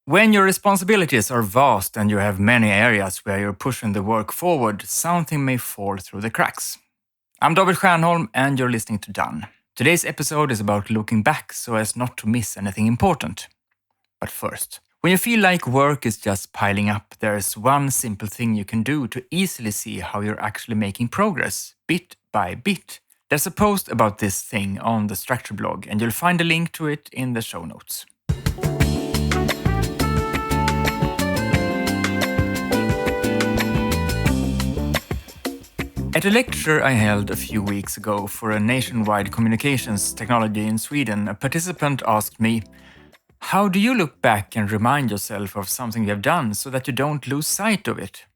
When your responsibilities are vast and you have many areas where you're pushing the work forward, something may fall through the cracks. I'm David Stiernholm and you're listening to Done. Today's episode is about looking back so as not to miss anything important. But first, when you feel like work is just piling up, there's one simple thing you can do to easily see how you're actually making progress, bit by bit. There's a post about this thing on the Structure blog, and you'll find a link to it in the show notes. At a lecture I held a few weeks ago for a nationwide communications technology in Sweden, a participant asked me, "How do you look back and remind yourself of something you have done so that you don't lose sight of it?"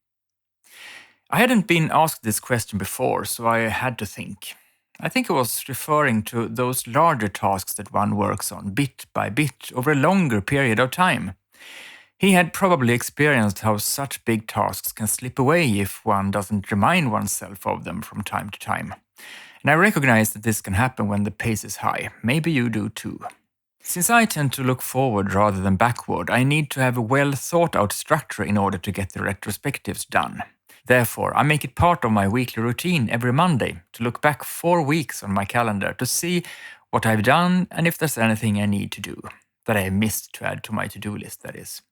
I hadn't been asked this question before, so I had to think. I think I was referring to those larger tasks that one works on bit by bit over a longer period of time. He had probably experienced how such big tasks can slip away if one doesn't remind oneself of them from time to time. And I recognize that this can happen when the pace is high. Maybe you do too. Since I tend to look forward rather than backward, I need to have a well thought out structure in order to get the retrospectives done. Therefore, I make it part of my weekly routine every Monday to look back 4 weeks on my calendar to see what I've done and if there's anything I need to do, that I have missed to add to my to-do list, that is.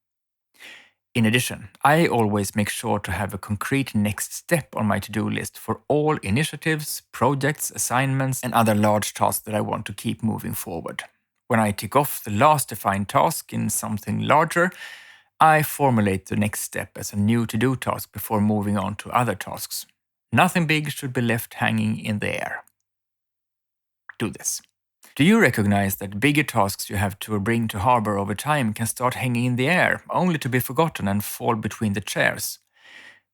In addition, I always make sure to have a concrete next step on my to-do list for all initiatives, projects, assignments, and other large tasks that I want to keep moving forward. When I tick off the last defined task in something larger, I formulate the next step as a new to-do task before moving on to other tasks. Nothing big should be left hanging in the air. Do this. Do you recognize that bigger tasks you have to bring to harbor over time can start hanging in the air, only to be forgotten and fall between the chairs?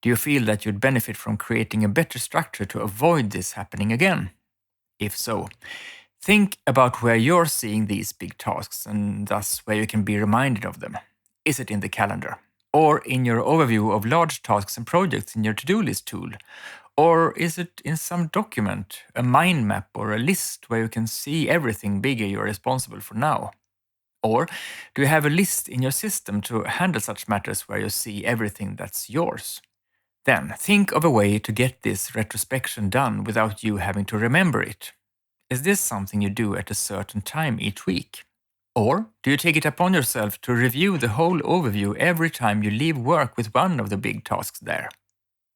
Do you feel that you'd benefit from creating a better structure to avoid this happening again? If so, think about where you're seeing these big tasks and thus where you can be reminded of them. Is it in the calendar? Or in your overview of large tasks and projects in your to-do list tool? Or is it in some document, a mind map or a list where you can see everything bigger you're responsible for now? Or do you have a list in your system to handle such matters where you see everything that's yours? Then think of a way to get this retrospection done without you having to remember it. Is this something you do at a certain time each week? Or do you take it upon yourself to review the whole overview every time you leave work with one of the big tasks there?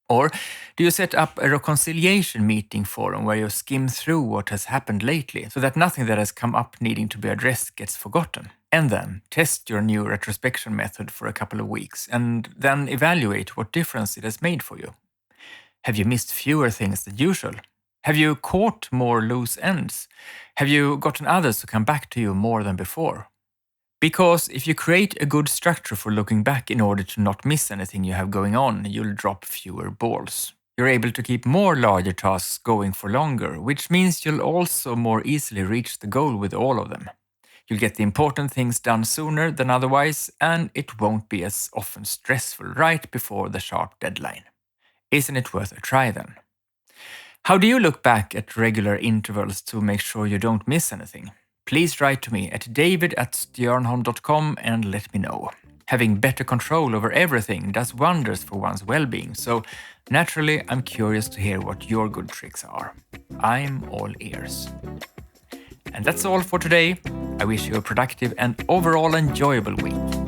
Or do you set up a reconciliation meeting forum where you skim through what has happened lately so that nothing that has come up needing to be addressed gets forgotten? And then test your new retrospection method for a couple of weeks and then evaluate what difference it has made for you. Have you missed fewer things than usual? Have you caught more loose ends? Have you gotten others to come back to you more than before? Because if you create a good structure for looking back in order to not miss anything you have going on, you'll drop fewer balls. You're able to keep more larger tasks going for longer, which means you'll also more easily reach the goal with all of them. You'll get the important things done sooner than otherwise, and it won't be as often stressful right before the sharp deadline. Isn't it worth a try then? How do you look back at regular intervals to make sure you don't miss anything? Please write to me at david@stiernholm.com and let me know. Having better control over everything does wonders for one's well-being, so naturally I'm curious to hear what your good tricks are. I'm all ears. And that's all for today. I wish you a productive and overall enjoyable week.